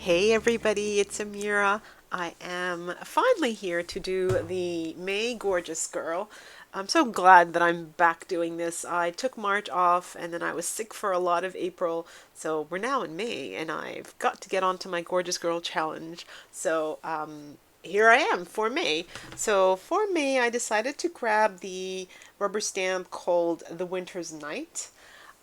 Hey everybody, it's Amira. I am finally here to do the May Gorgeous Girl. I'm so glad that I'm back doing this. I took March off and then I was sick for a lot of April, so we're now in May and I've got to get onto my Gorgeous Girl challenge. Here I am for May. So for May, I decided to grab the rubber stamp called The Winter's Night.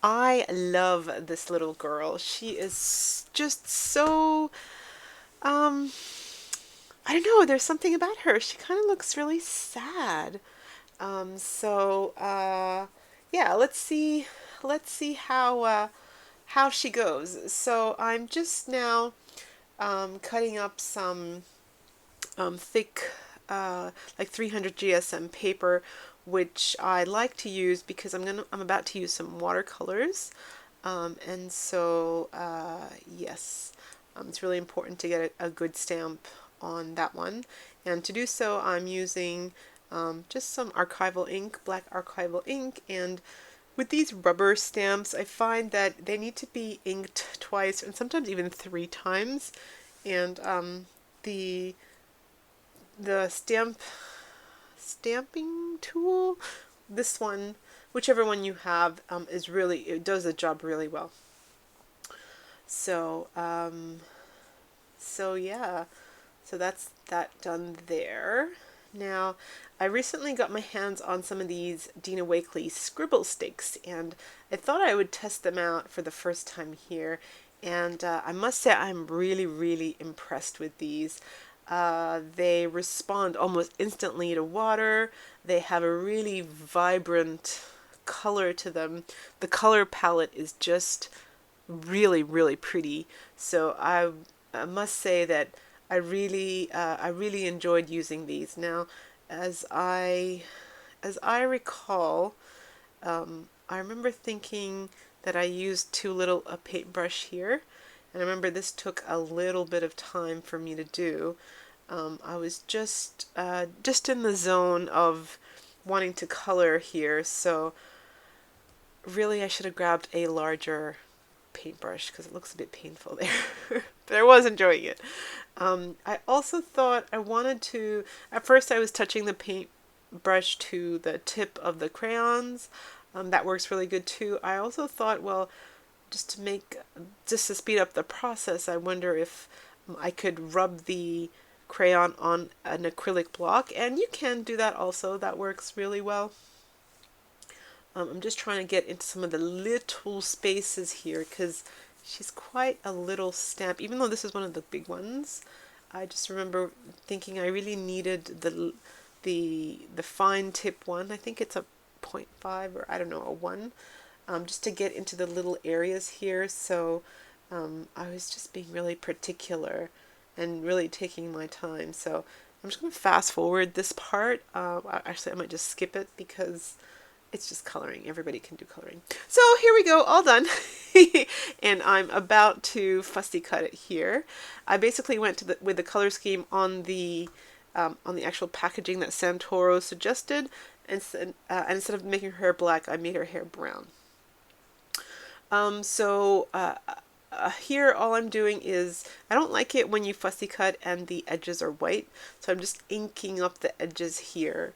I love this little girl. She is just so um, I don't know, there's something about her. She kind of looks really sad. Yeah, let's see how she goes. So I'm just now cutting up some thick like 300 GSM paper, which I like to use because I'm about to use some watercolors. Yes, it's really important to get a good stamp on that one. And to do so, I'm using just some archival ink, black archival ink. And with these rubber stamps, I find that they need to be inked twice and sometimes even three times. And the the stamping tool, this one, whichever one you have, it does the job really well. So, yeah, so that's that done there. Now, I recently got my hands on some of these Dina Wakley scribble sticks, and I thought I would test them out for the first time here. And I must say, I'm really, really impressed with these. They respond almost instantly to water. They have a really vibrant color to them. The color palette is just really, really pretty. So I must say that I really enjoyed using these. Now, as I as I recall, I remember thinking that I used too little a paintbrush here, and I remember this took a little bit of time for me to do. I was just in the zone of wanting to color here, so really I should have grabbed a larger paintbrush because it looks a bit painful there. But I was enjoying it. I also thought I wanted to, at first I was touching the paintbrush to the tip of the crayons. That works really good too. I also thought, well, just to speed up the process, I wonder if I could rub the crayon on an acrylic block, and you can do that also. That works really well. I'm just trying to get into some of the little spaces here because she's quite a little stamp, even though this is one of the big ones. I just remember thinking I really needed the fine tip one. I think it's a 0.5 or I don't know, a 1, just to get into the little areas here. So I was just being really particular and really taking my time. So I'm just going to fast forward this part. Actually, I might just skip it because it's just coloring. Everybody can do coloring. So here we go, all done. And I'm about to fussy cut it here. I basically went to with the color scheme on the actual packaging that Santoro suggested, and instead of making her hair black, I made her hair brown. Here all I'm doing is, I don't like it when you fussy cut and the edges are white, so I'm just inking up the edges here.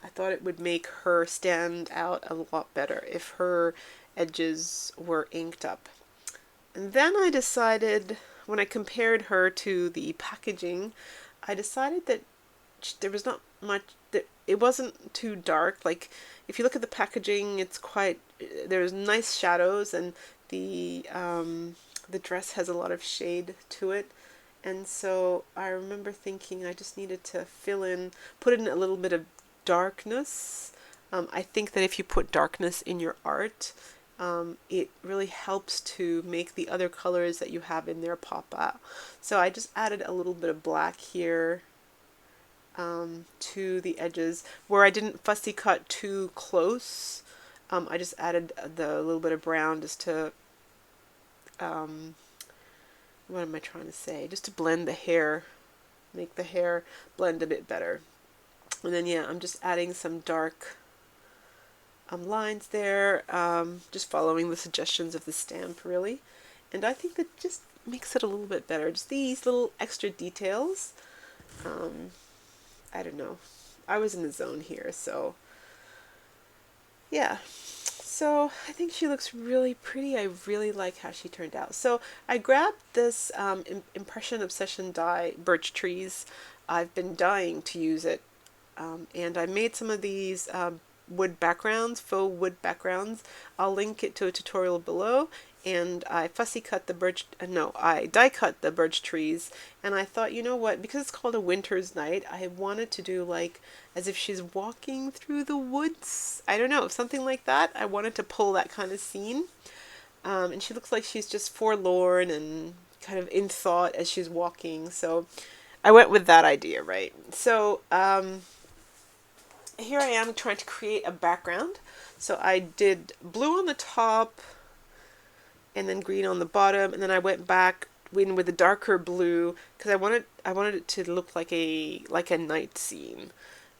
I thought it would make her stand out a lot better if her edges were inked up. And then I decided, when I compared her to the packaging, I decided that there was not much, that it wasn't too dark. Like, if you look at the packaging, it's quite, there's nice shadows, and the dress has a lot of shade to it. And so I remember thinking I just needed to put in a little bit of darkness. I think that if you put darkness in your art, it really helps to make the other colors that you have in there pop out. So I just added a little bit of black here to the edges. Where I didn't fussy cut too close, I just added the little bit of brown just to, what am I trying to say? Just to blend the hair, make the hair blend a bit better. And then, yeah, I'm just adding some dark lines there, just following the suggestions of the stamp, really. And I think that just makes it a little bit better. Just these little extra details. I don't know. I was in the zone here, so yeah. So I think she looks really pretty. I really like how she turned out. So I grabbed this Impression Obsession die, Birch Trees. I've been dying to use it. And I made some of these wood backgrounds, faux wood backgrounds. I'll link it to a tutorial below. And I fussy cut the birch, no, I die cut the birch trees. And I thought, you know what, because it's called A Winter's Night, I wanted to do like as if she's walking through the woods. I don't know, something like that. I wanted to pull that kind of scene. And she looks like she's just forlorn and kind of in thought as she's walking. So I went with that idea, right? So here I am trying to create a background. So I did blue on the top and then green on the bottom, and then I went back in with a darker blue because I wanted it to look like a night scene.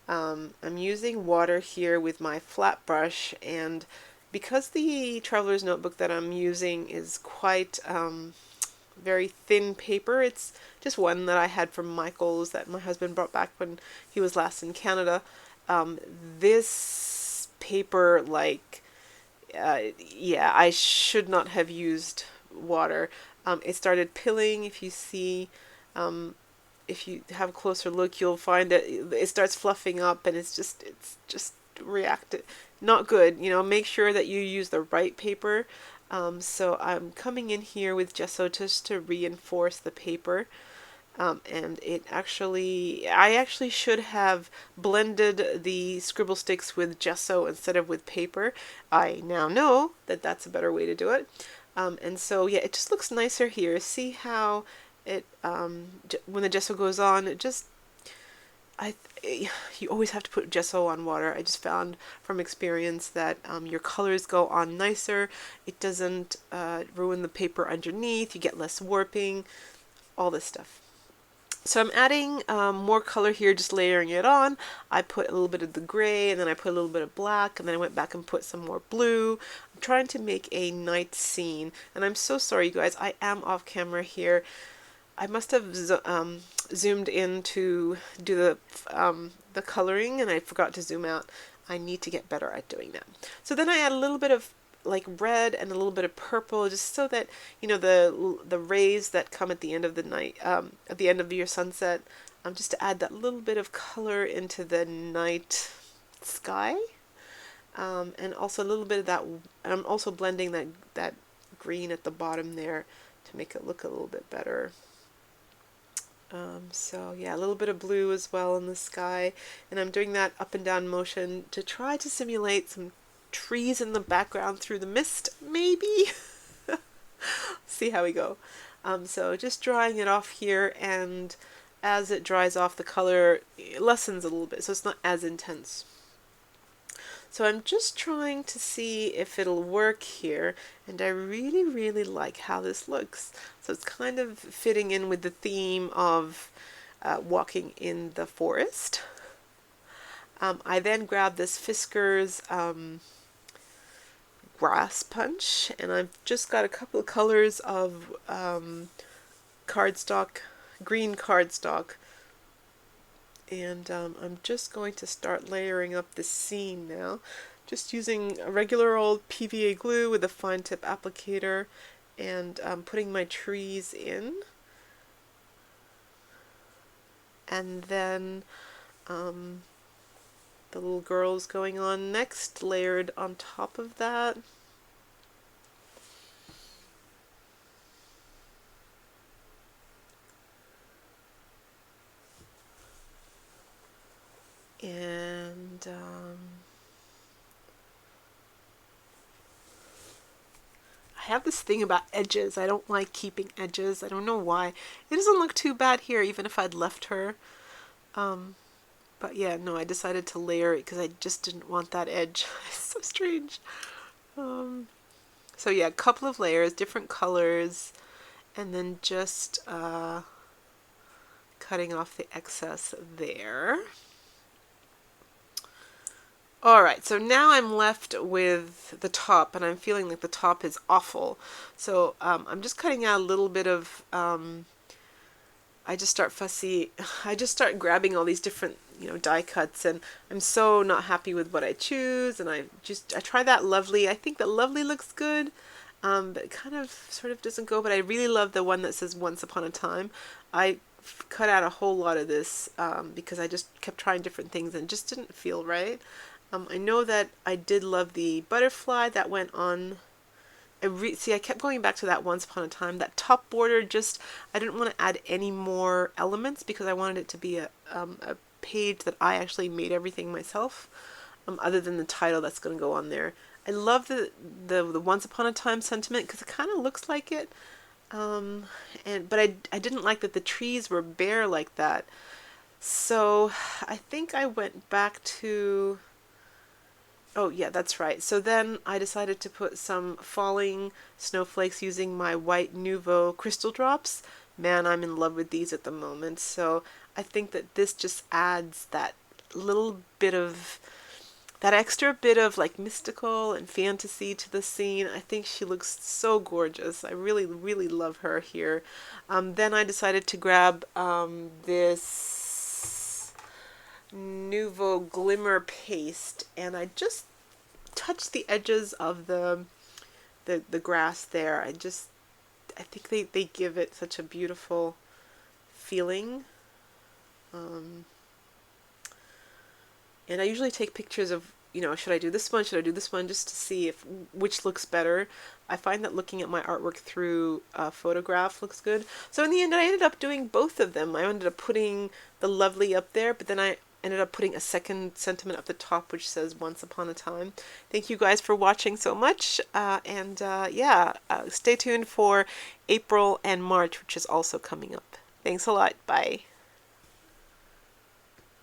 I'm using water here with my flat brush, and because the Traveler's Notebook that I'm using is quite very thin paper, it's just one that I had from Michael's that my husband brought back when he was last in Canada. This paper, like, yeah, I should not have used water. It started pilling. If you see, if you have a closer look, you'll find it starts fluffing up, and it's just reacted not good. You know, make sure that you use the right paper. So I'm coming in here with gesso just to reinforce the paper. And I actually should have blended the scribble sticks with gesso instead of with paper. I now know that that's a better way to do it. And so, yeah, it just looks nicer here. See how it, when the gesso goes on, it just, you always have to put gesso on water. I just found from experience that your colors go on nicer. It doesn't ruin the paper underneath. You get less warping, all this stuff. So I'm adding more color here, just layering it on. I put a little bit of the gray, and then I put a little bit of black, and then I went back and put some more blue. I'm trying to make a night scene, and I'm so sorry, you guys. I am off camera here. I must have zoomed in to do the coloring, and I forgot to zoom out. I need to get better at doing that. So then I add a little bit of like red and a little bit of purple, just so that, you know, the rays that come at the end of the night, at the end of your sunset, just to add that little bit of color into the night sky, and also a little bit of that. And I'm also blending that green at the bottom there to make it look a little bit better. So yeah, a little bit of blue as well in the sky, and I'm doing that up and down motion to try to simulate some trees in the background through the mist, maybe. See how we go. So just drying it off here, and as it dries off, the color lessens a little bit, so it's not as intense. So I'm just trying to see if it'll work here, and I really, really like how this looks. So it's kind of fitting in with the theme of walking in the forest. I then grabbed this Fisker's grass punch, and I've just got a couple of colors of cardstock, green cardstock, and I'm just going to start layering up the scene now, just using a regular old PVA glue with a fine tip applicator, and putting my trees in, and then the little girls going on next, layered on top of that. And I have this thing about edges. I don't like keeping edges. I don't know why. It doesn't look too bad here, even if I'd left her. But yeah, no, I decided to layer it because I just didn't want that edge. It's so strange. So yeah, a couple of layers, different colors, and then just cutting off the excess there. All right, so now I'm left with the top, and I'm feeling like the top is awful. So I'm just cutting out a little bit of. I just start fussy. I just start grabbing all these different, die cuts, and I'm so not happy with what I choose. And I try that lovely. I think that lovely looks good, but it kind of sort of doesn't go. But I really love the one that says Once Upon a Time. I cut out a whole lot of this because I just kept trying different things and it just didn't feel right. I know that I did love the butterfly that went on. I kept going back to that Once Upon a Time. That top border, just I didn't want to add any more elements because I wanted it to be a page that I actually made everything myself, other than the title that's going to go on there. I love the Once Upon a Time sentiment because it kind of looks like it, but I didn't like that the trees were bare like that. So I think I went back to. Oh, yeah, that's right. So then I decided to put some falling snowflakes using my white Nouveau crystal drops. Man, I'm in love with these at the moment. So I think that this just adds little bit of that extra bit of like mystical and fantasy to the scene. I think she looks so gorgeous. I really, really love her here. Then I decided to grab this Nouveau Glimmer paste, and I just touch the edges of the grass there. I think they give it such a beautiful feeling. And I usually take pictures of, should I do this one, should I do this one, just to see which looks better. I find that looking at my artwork through a photograph looks good. So in the end, I ended up doing both of them. I ended up putting the lovely up there, but then I ended up putting a second sentiment up the top, which says Once Upon a Time. Thank you guys for watching so much. Stay tuned for April and March, which is also coming up. Thanks a lot. Bye.